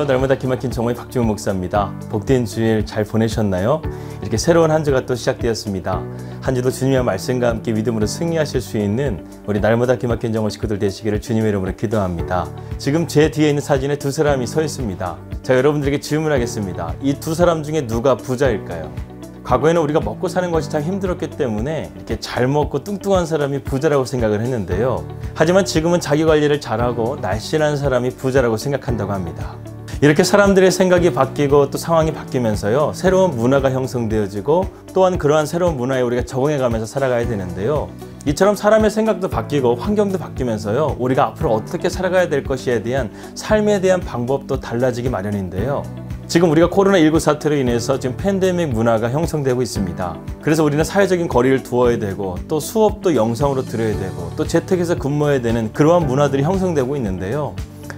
안녕하세요. 날마다 기막힌 정호의 박지훈 목사입니다. 복된 주일 잘 보내셨나요? 이렇게 새로운 한 주가 또 시작되었습니다. 한 주도 주님의 말씀과 함께 믿음으로 승리하실 수 있는 우리 날마다 기막힌 정호 식구들 되시기를 주님의 이름으로 기도합니다. 지금 제 뒤에 있는 사진에 두 사람이 서 있습니다. 자, 여러분들에게 질문하겠습니다. 이 두 사람 중에 누가 부자일까요? 과거에는 우리가 먹고 사는 것이 참 힘들었기 때문에 이렇게 잘 먹고 뚱뚱한 사람이 부자라고 생각을 했는데요. 하지만 지금은 자기 관리를 잘하고 날씬한 사람이 부자라고 생각한다고 합니다. 이렇게 사람들의 생각이 바뀌고 또 상황이 바뀌면서요, 새로운 문화가 형성되어지고 또한 그러한 새로운 문화에 우리가 적응해가면서 살아가야 되는데요. 이처럼 사람의 생각도 바뀌고 환경도 바뀌면서요, 우리가 앞으로 어떻게 살아가야 될 것에 대한 삶에 대한 방법도 달라지기 마련인데요. 지금 우리가 코로나19 사태로 인해서 지금 팬데믹 문화가 형성되고 있습니다. 그래서 우리는 사회적인 거리를 두어야 되고 또 수업도 영상으로 들어야 되고 또 재택에서 근무해야 되는 그러한 문화들이 형성되고 있는데요.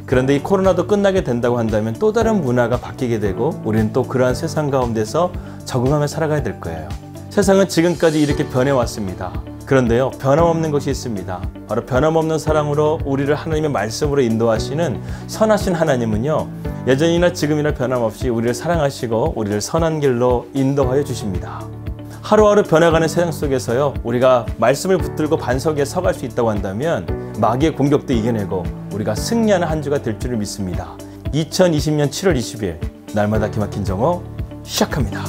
그런데 이 코로나도 끝나게 된다고 한다면 또 다른 문화가 바뀌게 되고 우리는 또 그러한 세상 가운데서 적응하며 살아가야 될 거예요. 세상은 지금까지 이렇게 변해왔습니다. 그런데요, 변함없는 것이 있습니다. 바로 변함없는 사랑으로 우리를 하나님의 말씀으로 인도하시는 선하신 하나님은요, 예전이나 지금이나 변함없이 우리를 사랑하시고 우리를 선한 길로 인도하여 주십니다. 하루하루 변해가는 세상 속에서요, 우리가 말씀을 붙들고 반석에 서갈 수 있다고 한다면 마귀의 공격도 이겨내고 우리가 승리하는 한 주가 될 줄을 믿습니다. 2020년 7월 20일 날마다 기막힌 정호 시작합니다.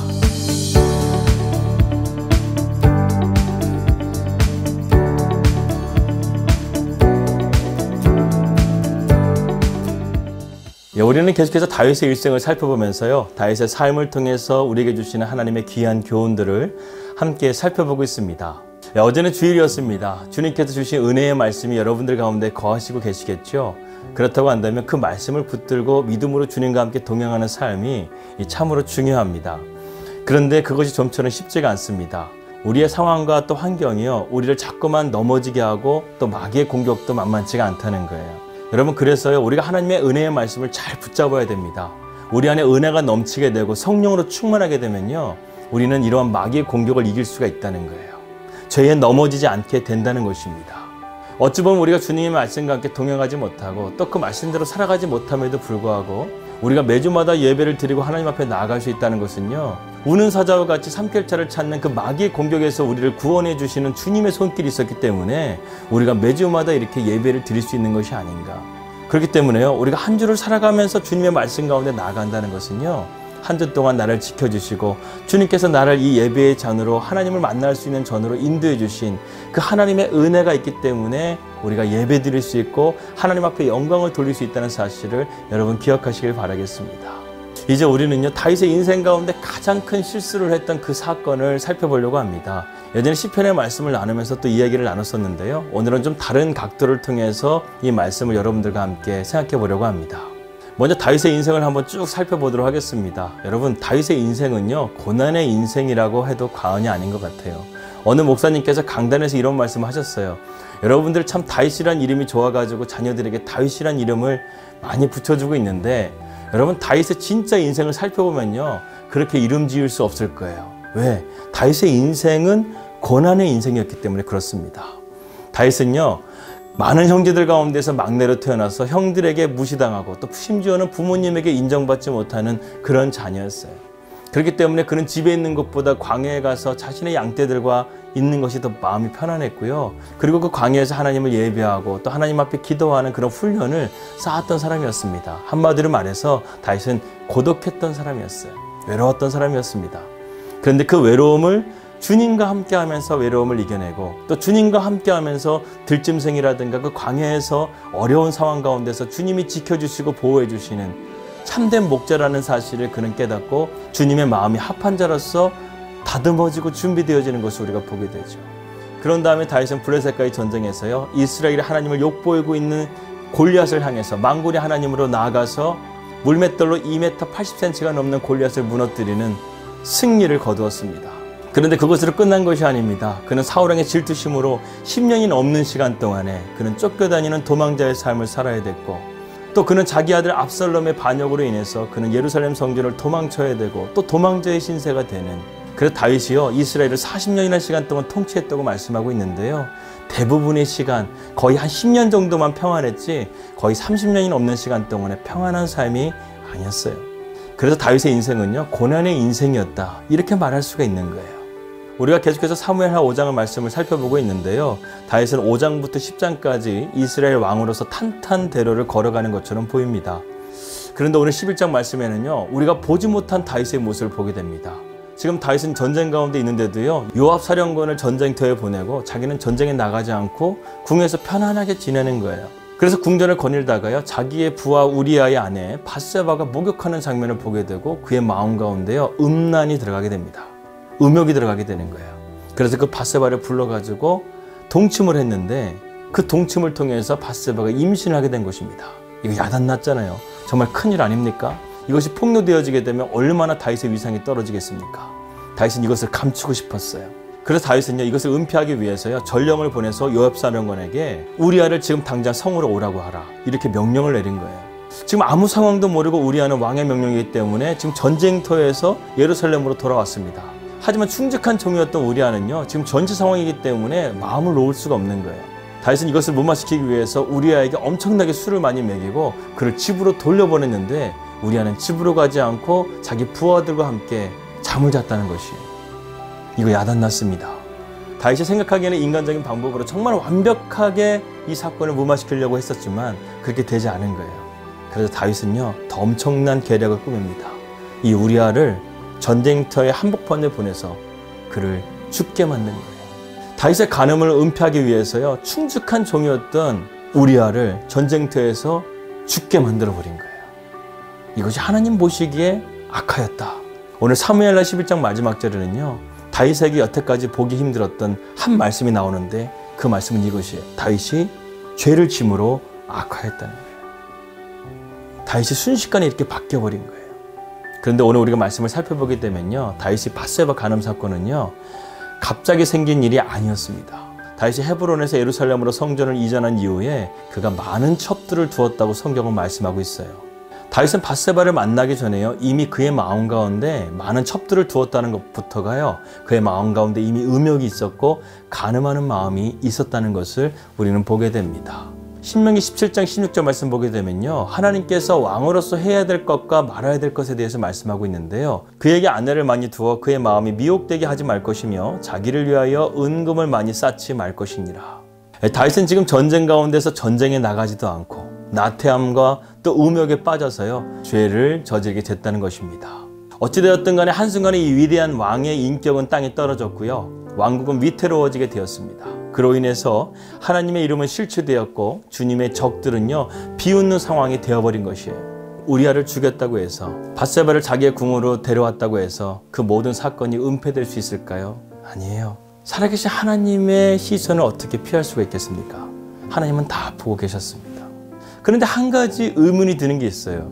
우리는 계속해서 다윗의 일생을 살펴보면서요, 다윗의 삶을 통해서 우리에게 주시는 하나님의 귀한 교훈들을 함께 살펴보고 있습니다. 어제는 주일이었습니다. 주님께서 주신 은혜의 말씀이 여러분들 가운데 거하시고 계시겠죠. 그렇다고 한다면 그 말씀을 붙들고 믿음으로 주님과 함께 동행하는 삶이 참으로 중요합니다. 그런데 그것이 좀처럼 쉽지가 않습니다. 우리의 상황과 또 환경이요, 우리를 자꾸만 넘어지게 하고 또 마귀의 공격도 만만치가 않다는 거예요. 여러분, 그래서요, 우리가 하나님의 은혜의 말씀을 잘 붙잡아야 됩니다. 우리 안에 은혜가 넘치게 되고 성령으로 충만하게 되면요, 우리는 이러한 마귀의 공격을 이길 수가 있다는 거예요. 죄에 넘어지지 않게 된다는 것입니다. 어찌 보면 우리가 주님의 말씀과 함께 동행하지 못하고 또 그 말씀대로 살아가지 못함에도 불구하고 우리가 매주마다 예배를 드리고 하나님 앞에 나아갈 수 있다는 것은요, 우는 사자와 같이 삼킬자를 찾는 그 마귀의 공격에서 우리를 구원해 주시는 주님의 손길이 있었기 때문에 우리가 매주마다 이렇게 예배를 드릴 수 있는 것이 아닌가. 그렇기 때문에요, 우리가 한 주를 살아가면서 주님의 말씀 가운데 나아간다는 것은요, 한 주 동안 나를 지켜주시고 주님께서 나를 이 예배의 잔으로 하나님을 만날 수 있는 전으로 인도해 주신 그 하나님의 은혜가 있기 때문에 우리가 예배 드릴 수 있고 하나님 앞에 영광을 돌릴 수 있다는 사실을 여러분 기억하시길 바라겠습니다. 이제 우리는요, 다윗의 인생 가운데 가장 큰 실수를 했던 그 사건을 살펴보려고 합니다. 예전에 시편의 말씀을 나누면서 또 이야기를 나눴었는데요, 오늘은 좀 다른 각도를 통해서 이 말씀을 여러분들과 함께 생각해 보려고 합니다. 먼저 다윗의 인생을 한번 쭉 살펴보도록 하겠습니다. 여러분, 다윗의 인생은요, 고난의 인생이라고 해도 과언이 아닌 것 같아요. 어느 목사님께서 강단에서 이런 말씀을 하셨어요. 여러분들 참 다윗이란 이름이 좋아가지고 자녀들에게 다윗이란 이름을 많이 붙여주고 있는데, 여러분, 다윗의 진짜 인생을 살펴보면요, 그렇게 이름 지을 수 없을 거예요. 왜? 다윗의 인생은 고난의 인생이었기 때문에 그렇습니다. 다윗은요, 많은 형제들 가운데서 막내로 태어나서 형들에게 무시당하고 또 심지어는 부모님에게 인정받지 못하는 그런 자녀였어요. 그렇기 때문에 그는 집에 있는 것보다 광야에 가서 자신의 양떼들과 있는 것이 더 마음이 편안했고요. 그리고 그 광야에서 하나님을 예배하고 또 하나님 앞에 기도하는 그런 훈련을 쌓았던 사람이었습니다. 한마디로 말해서 다윗은 고독했던 사람이었어요. 외로웠던 사람이었습니다. 그런데 그 외로움을 주님과 함께 하면서 외로움을 이겨내고 또 주님과 함께 하면서 들짐승이라든가 그 광야에서 어려운 상황 가운데서 주님이 지켜주시고 보호해 주시는 참된 목자라는 사실을 그는 깨닫고 주님의 마음이 합한 자로서 다듬어지고 준비되어지는 것을 우리가 보게 되죠. 그런 다음에 다윗은 블레셋과의 전쟁에서요, 이스라엘이 하나님을 욕보이고 있는 골리앗을 향해서 만군의 하나님으로 나아가서 물맷돌로 2m 80cm가 넘는 골리앗을 무너뜨리는 승리를 거두었습니다. 그런데 그것으로 끝난 것이 아닙니다. 그는 사울왕의 질투심으로 10년이 넘는 시간 동안에 그는 쫓겨다니는 도망자의 삶을 살아야 됐고, 또 그는 자기 아들 압살롬의 반역으로 인해서 그는 예루살렘 성전을 도망쳐야 되고 또 도망자의 신세가 되는, 그래서 다윗이요, 이스라엘을 40년이나 시간 동안 통치했다고 말씀하고 있는데요, 대부분의 시간, 거의 한 10년 정도만 평안했지 거의 30년이 넘는 시간 동안에 평안한 삶이 아니었어요. 그래서 다윗의 인생은요, 고난의 인생이었다, 이렇게 말할 수가 있는 거예요. 우리가 계속해서 사무엘하 5장의 말씀을 살펴보고 있는데요, 다윗은 5장부터 10장까지 이스라엘 왕으로서 탄탄대로를 걸어가는 것처럼 보입니다. 그런데 오늘 11장 말씀에는요, 우리가 보지 못한 다윗의 모습을 보게 됩니다. 지금 다윗은 전쟁 가운데 있는데도요, 요압 사령관을 전쟁터에 보내고 자기는 전쟁에 나가지 않고 궁에서 편안하게 지내는 거예요. 그래서 궁전을 거닐다가요, 자기의 부하 우리아의 아내 밧세바가 목욕하는 장면을 보게 되고 그의 마음 가운데요, 음란이 들어가게 됩니다. 음욕이 들어가게 되는 거예요. 그래서 그 밧세바를 불러가지고 동침을 했는데 그 동침을 통해서 밧세바가 임신을 하게 된 것입니다. 이거 야단났잖아요. 정말 큰일 아닙니까? 이것이 폭로되어지게 되면 얼마나 다윗의 위상이 떨어지겠습니까? 다윗은 이것을 감추고 싶었어요. 그래서 다윗은요, 이것을 은폐하기 위해서요, 전령을 보내서 요압 사령관에게 우리아를 지금 당장 성으로 오라고 하라, 이렇게 명령을 내린 거예요. 지금 아무 상황도 모르고 우리아는 왕의 명령이기 때문에 지금 전쟁터에서 예루살렘으로 돌아왔습니다. 하지만 충직한 종이었던 우리아는요, 지금 전체 상황이기 때문에 마음을 놓을 수가 없는 거예요. 다윗은 이것을 무마시키기 위해서 우리아에게 엄청나게 술을 많이 먹이고 그를 집으로 돌려보냈는데 우리아는 집으로 가지 않고 자기 부하들과 함께 잠을 잤다는 것이에요. 이거 야단났습니다. 다윗이 생각하기에는 인간적인 방법으로 정말 완벽하게 이 사건을 무마시키려고 했었지만 그렇게 되지 않은 거예요. 그래서 다윗은요, 더 엄청난 계략을 꾸밉니다. 이 우리아를 전쟁터의 한복판에 보내서 그를 죽게 만든 거예요. 다윗의 간음을 은폐하기 위해서요, 충직한 종이었던 우리아를 전쟁터에서 죽게 만들어버린 거예요. 이것이 하나님 보시기에 악하였다. 오늘 사무엘하 11장 마지막 절에는요, 다윗에게 여태까지 보기 힘들었던 한 말씀이 나오는데 그 말씀은 이것이에요. 다윗이 죄를 짐으로 악하였다는 거예요. 다윗이 순식간에 이렇게 바뀌어버린 거예요. 그런데 오늘 우리가 말씀을 살펴보게 되면요, 다윗이 밧세바 간음 사건은요, 갑자기 생긴 일이 아니었습니다. 다윗이 헤브론에서 예루살렘으로 성전을 이전한 이후에 그가 많은 첩들을 두었다고 성경은 말씀하고 있어요. 다윗은 밧세바를 만나기 전에요, 이미 그의 마음 가운데 많은 첩들을 두었다는 것부터가요, 그의 마음 가운데 이미 음욕이 있었고 간음하는 마음이 있었다는 것을 우리는 보게 됩니다. 신명기 17장 16절 말씀 보게 되면요, 하나님께서 왕으로서 해야 될 것과 말아야 될 것에 대해서 말씀하고 있는데요, 그에게 아내를 많이 두어 그의 마음이 미혹되게 하지 말 것이며 자기를 위하여 은금을 많이 쌓지 말 것이니라. 다윗은 지금 전쟁 가운데서 전쟁에 나가지도 않고 나태함과 또 음욕에 빠져서요, 죄를 저지르게 됐다는 것입니다. 어찌되었든 간에 한순간에 이 위대한 왕의 인격은 땅에 떨어졌고요, 왕국은 위태로워지게 되었습니다. 그로 인해서 하나님의 이름은 실추되었고 주님의 적들은요, 비웃는 상황이 되어버린 것이에요. 우리아를 죽였다고 해서, 밧세바를 자기의 궁으로 데려왔다고 해서 그 모든 사건이 은폐될 수 있을까요? 아니에요. 살아계신 하나님의 시선을 어떻게 피할 수가 있겠습니까? 하나님은 다 보고 계셨습니다. 그런데 한 가지 의문이 드는 게 있어요.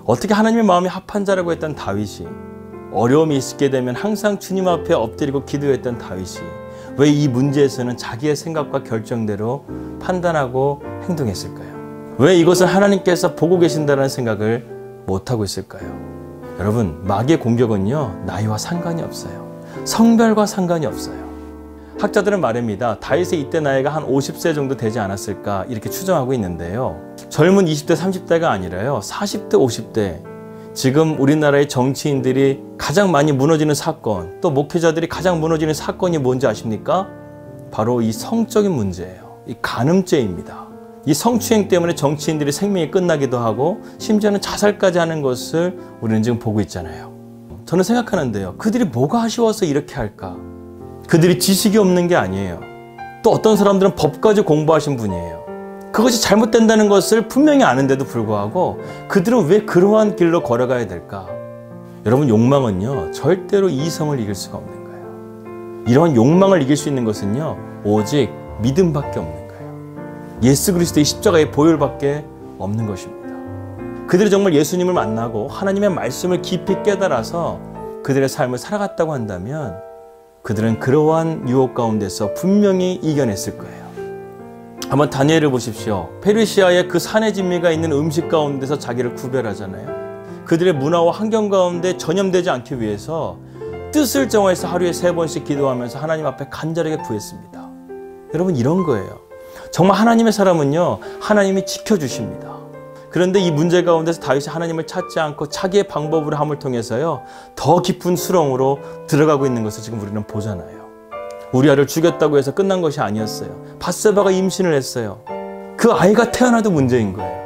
어떻게 하나님의 마음이 합한 자라고 했던 다윗이, 어려움이 있게 되면 항상 주님 앞에 엎드리고 기도했던 다윗이 왜 이 문제에서는 자기의 생각과 결정대로 판단하고 행동했을까요? 왜 이것을 하나님께서 보고 계신다는 생각을 못하고 있을까요? 여러분, 마귀의 공격은요, 나이와 상관이 없어요. 성별과 상관이 없어요. 학자들은 말합니다. 다윗의 이때 나이가 한 50세 정도 되지 않았을까 이렇게 추정하고 있는데요, 젊은 20대 30대가 아니라요, 40대 50대, 지금 우리나라의 정치인들이 가장 많이 무너지는 사건, 또 목회자들이 가장 무너지는 사건이 뭔지 아십니까? 바로 이 성적인 문제예요. 이 간음죄입니다. 이 성추행 때문에 정치인들이 생명이 끝나기도 하고 심지어는 자살까지 하는 것을 우리는 지금 보고 있잖아요. 저는 생각하는데요, 그들이 뭐가 아쉬워서 이렇게 할까? 그들이 지식이 없는 게 아니에요. 또 어떤 사람들은 법까지 공부하신 분이에요. 그것이 잘못된다는 것을 분명히 아는데도 불구하고 그들은 왜 그러한 길로 걸어가야 될까? 여러분, 욕망은요, 절대로 이성을 이길 수가 없는 거예요. 이러한 욕망을 이길 수 있는 것은요, 오직 믿음밖에 없는 거예요. 예수 그리스도의 십자가의 보혈밖에 없는 것입니다. 그들이 정말 예수님을 만나고 하나님의 말씀을 깊이 깨달아서 그들의 삶을 살아갔다고 한다면 그들은 그러한 유혹 가운데서 분명히 이겨냈을 거예요. 한번 다니엘을 보십시오. 페르시아의 그 산의 진미가 있는 음식 가운데서 자기를 구별하잖아요. 그들의 문화와 환경 가운데 전염되지 않기 위해서 뜻을 정해서 하루에 3번씩 기도하면서 하나님 앞에 간절하게 구했습니다. 여러분, 이런 거예요. 정말 하나님의 사람은요, 하나님이 지켜주십니다. 그런데 이 문제 가운데서 다윗이 하나님을 찾지 않고 자기의 방법으로 함을 통해서요, 더 깊은 수렁으로 들어가고 있는 것을 지금 우리는 보잖아요. 우리아를 죽였다고 해서 끝난 것이 아니었어요. 밧세바가 임신을 했어요. 그 아이가 태어나도 문제인 거예요.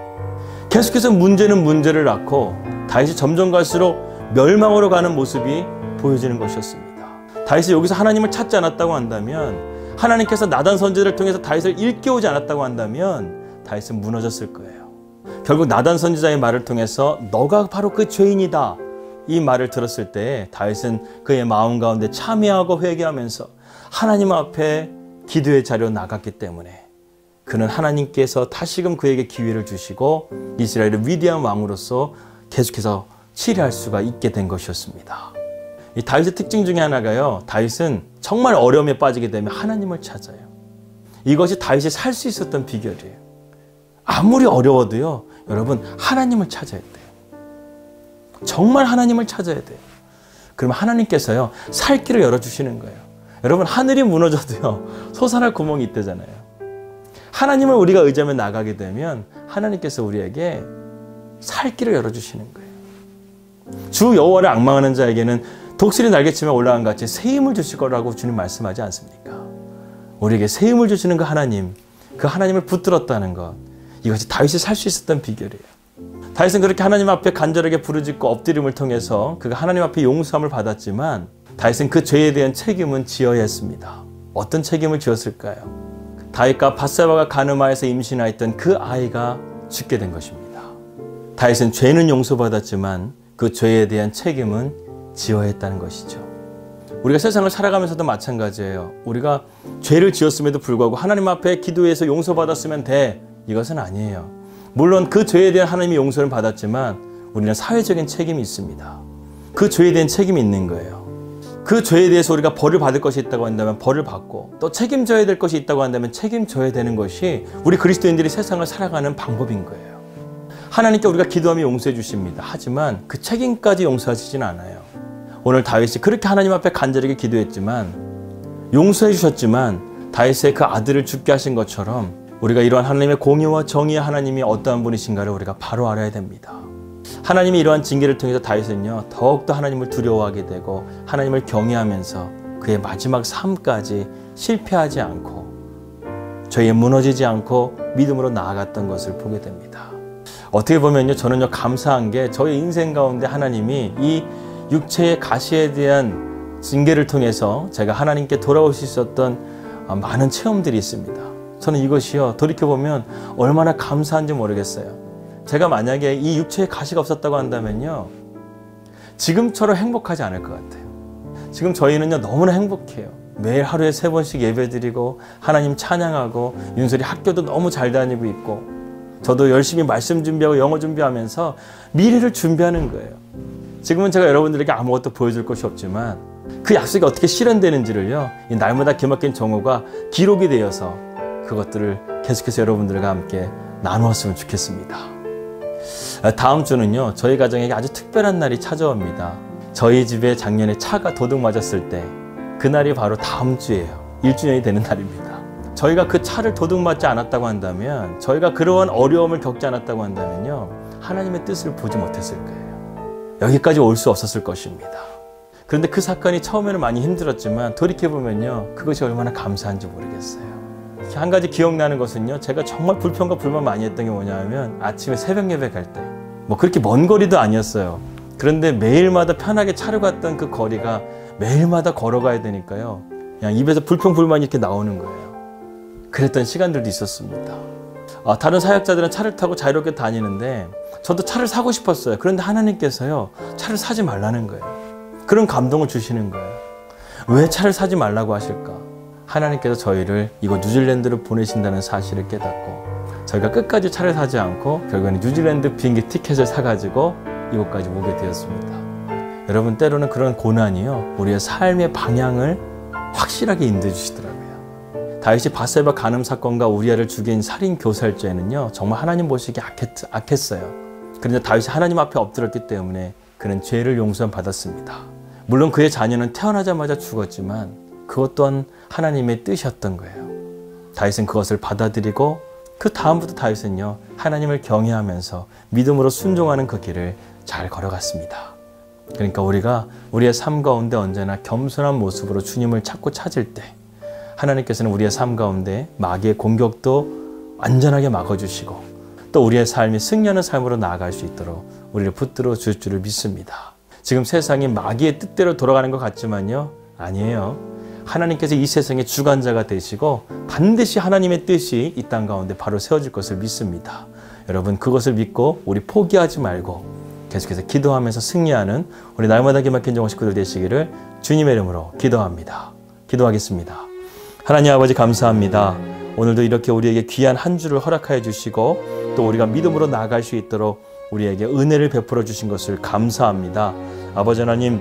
계속해서 문제는 문제를 낳고 다윗이 점점 갈수록 멸망으로 가는 모습이 보여지는 것이었습니다. 다윗이 여기서 하나님을 찾지 않았다고 한다면, 하나님께서 나단 선지자를 통해서 다윗을 일깨우지 않았다고 한다면 다윗은 무너졌을 거예요. 결국 나단 선지자의 말을 통해서 너가 바로 그 죄인이다, 이 말을 들었을 때 다윗은 그의 마음 가운데 참회하고 회개하면서 하나님 앞에 기도의 자리로 나갔기 때문에 그는 하나님께서 다시금 그에게 기회를 주시고 이스라엘의 위대한 왕으로서 계속해서 치리할 수가 있게 된 것이었습니다. 이 다윗의 특징 중에 하나가요, 다윗은 정말 어려움에 빠지게 되면 하나님을 찾아요. 이것이 다윗이 살 수 있었던 비결이에요. 아무리 어려워도요, 여러분, 하나님을 찾아야 돼요. 정말 하나님을 찾아야 돼요. 그러면 하나님께서요, 살 길을 열어주시는 거예요. 여러분, 하늘이 무너져도요, 솟아날 구멍이 있대잖아요. 하나님을 우리가 의지하며 나가게 되면 하나님께서 우리에게 살 길을 열어주시는 거예요. 주 여호와를 앙망하는 자에게는 독수리 날개치며 올라간 같이 새 힘을 주실 거라고 주님 말씀하지 않습니까? 우리에게 새 힘을 주시는 그 하나님, 그 하나님을 붙들었다는 것, 이것이 다윗이 살 수 있었던 비결이에요. 다윗은 그렇게 하나님 앞에 간절하게 부르짖고 엎드림을 통해서 그가 하나님 앞에 용서함을 받았지만 다윗은 그 죄에 대한 책임은 지어야 했습니다. 어떤 책임을 지었을까요? 다윗과 밧세바가 가늠하여서 임신하였던 그 아이가 죽게 된 것입니다. 다윗은 죄는 용서받았지만 그 죄에 대한 책임은 지어야 했다는 것이죠. 우리가 세상을 살아가면서도 마찬가지예요. 우리가 죄를 지었음에도 불구하고 하나님 앞에 기도해서 용서받았으면 돼, 이것은 아니에요. 물론 그 죄에 대한 하나님의 용서를 받았지만 우리는 사회적인 책임이 있습니다. 그 죄에 대한 책임이 있는 거예요. 그 죄에 대해서 우리가 벌을 받을 것이 있다고 한다면 벌을 받고, 또 책임져야 될 것이 있다고 한다면 책임져야 되는 것이 우리 그리스도인들이 세상을 살아가는 방법인 거예요. 하나님께 우리가 기도하며 용서해 주십니다. 하지만 그 책임까지 용서하시진 않아요. 오늘 다윗이 그렇게 하나님 앞에 간절하게 기도했지만, 용서해 주셨지만 다윗의 그 아들을 죽게 하신 것처럼 우리가 이러한 하나님의 공의와 정의의 하나님이 어떠한 분이신가를 우리가 바로 알아야 됩니다. 하나님이 이러한 징계를 통해서 다윗은요, 더욱더 하나님을 두려워하게 되고 하나님을 경외하면서 그의 마지막 삶까지 실패하지 않고 죄에 무너지지 않고 믿음으로 나아갔던 것을 보게 됩니다. 어떻게 보면요, 저는요, 감사한 게 저의 인생 가운데 하나님이 이 육체의 가시에 대한 징계를 통해서 제가 하나님께 돌아올 수 있었던 많은 체험들이 있습니다. 저는 이것이요, 돌이켜보면 얼마나 감사한지 모르겠어요. 제가 만약에 이 육체의 가시가 없었다고 한다면요, 지금처럼 행복하지 않을 것 같아요. 지금 저희는요, 너무나 행복해요. 매일 하루에 3번씩 예배드리고 하나님 찬양하고 윤설이 학교도 너무 잘 다니고 있고, 저도 열심히 말씀 준비하고 영어 준비하면서 미래를 준비하는 거예요. 지금은 제가 여러분들에게 아무것도 보여줄 것이 없지만 그 약속이 어떻게 실현되는지를요, 이 날마다 기막힌 정오가 기록이 되어서 그것들을 계속해서 여러분들과 함께 나누었으면 좋겠습니다. 다음 주는요, 저희 가정에게 아주 특별한 날이 찾아옵니다. 저희 집에 작년에 차가 도둑 맞았을 때 그날이 바로 다음 주예요. 1주년이 되는 날입니다. 저희가 그 차를 도둑 맞지 않았다고 한다면, 저희가 그러한 어려움을 겪지 않았다고 한다면요, 하나님의 뜻을 보지 못했을 거예요. 여기까지 올 수 없었을 것입니다. 그런데 그 사건이 처음에는 많이 힘들었지만 돌이켜보면요, 그것이 얼마나 감사한지 모르겠어요. 한 가지 기억나는 것은요, 제가 정말 불평과 불만 많이 했던 게 뭐냐면, 아침에 새벽 예배 갈 때, 뭐 그렇게 먼 거리도 아니었어요. 그런데 매일마다 편하게 차로 갔던 그 거리가 매일마다 걸어가야 되니까요, 그냥 입에서 불평 불만이 이렇게 나오는 거예요. 그랬던 시간들도 있었습니다. 다른 사역자들은 차를 타고 자유롭게 다니는데 저도 차를 사고 싶었어요. 그런데 하나님께서요, 차를 사지 말라는 거예요. 그런 감동을 주시는 거예요. 왜 차를 사지 말라고 하실까? 하나님께서 저희를 이곳 뉴질랜드로 보내신다는 사실을 깨닫고 저희가 끝까지 차를 사지 않고 결국에는 뉴질랜드 비행기 티켓을 사가지고 이곳까지 오게 되었습니다. 여러분, 때로는 그런 고난이요, 우리의 삶의 방향을 확실하게 인도해 주시더라고요. 다윗이 밧세바 간음 사건과 우리아를 죽인 살인 교살죄는요, 정말 하나님 보시기에 악했어요. 그런데 다윗이 하나님 앞에 엎드렸기 때문에 그는 죄를 용서 받았습니다. 물론 그의 자녀는 태어나자마자 죽었지만 그것 또한 하나님의 뜻이었던 거예요. 다윗은 그것을 받아들이고 그 다음부터 다윗은요, 하나님을 경외하면서 믿음으로 순종하는 그 길을 잘 걸어갔습니다. 그러니까 우리가 우리의 삶 가운데 언제나 겸손한 모습으로 주님을 찾고 찾을 때 하나님께서는 우리의 삶 가운데 마귀의 공격도 완전하게 막아주시고 또 우리의 삶이 승리하는 삶으로 나아갈 수 있도록 우리를 붙들어 줄 줄을 믿습니다. 지금 세상이 마귀의 뜻대로 돌아가는 것 같지만요, 아니에요. 하나님께서 이 세상의 주관자가 되시고 반드시 하나님의 뜻이 이 땅 가운데 바로 세워질 것을 믿습니다. 여러분, 그것을 믿고 우리 포기하지 말고 계속해서 기도하면서 승리하는 우리 날마다 기막힌 정원 식구들 되시기를 주님의 이름으로 기도합니다. 기도하겠습니다. 하나님 아버지, 감사합니다. 오늘도 이렇게 우리에게 귀한 한 주를 허락하여 주시고 또 우리가 믿음으로 나아갈 수 있도록 우리에게 은혜를 베풀어 주신 것을 감사합니다. 아버지 하나님,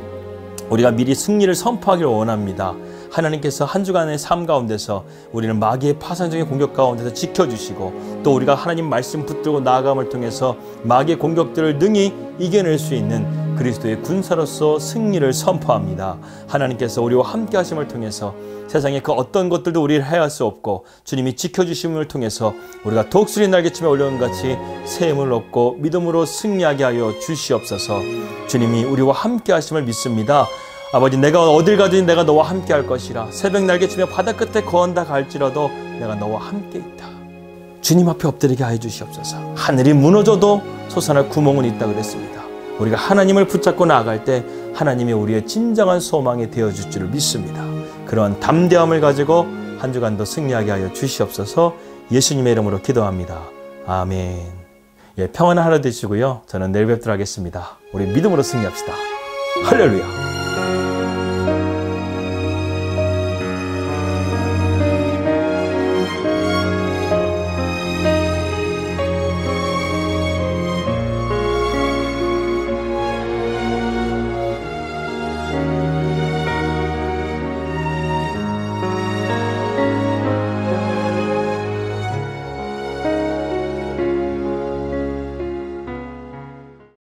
우리가 미리 승리를 선포하기를 원합니다. 하나님께서 한 주간의 삶 가운데서 우리는 마귀의 파산적인 공격 가운데서 지켜주시고 또 우리가 하나님 말씀 붙들고 나아감을 통해서 마귀의 공격들을 능히 이겨낼 수 있는 그리스도의 군사로서 승리를 선포합니다. 하나님께서 우리와 함께 하심을 통해서 세상의 그 어떤 것들도 우리를 해할 수 없고 주님이 지켜주심을 통해서 우리가 독수리 날개침에 올려온 같이 새 힘을 얻고 믿음으로 승리하게 하여 주시옵소서. 주님이 우리와 함께 하심을 믿습니다. 아버지, 내가 어딜 가든 내가 너와 함께 할 것이라. 새벽 날개치며 바다 끝에 거한다 갈지라도 내가 너와 함께 있다. 주님 앞에 엎드리게 하여 주시옵소서. 하늘이 무너져도 솟아날 구멍은 있다 그랬습니다. 우리가 하나님을 붙잡고 나아갈 때 하나님이 우리의 진정한 소망이 되어줄 줄을 믿습니다. 그러한 담대함을 가지고 한 주간도 승리하게 하여 주시옵소서. 예수님의 이름으로 기도합니다. 아멘. 평안한 하루 되시고요. 저는 내일 뵙도록 하겠습니다. 우리 믿음으로 승리합시다. 할렐루야.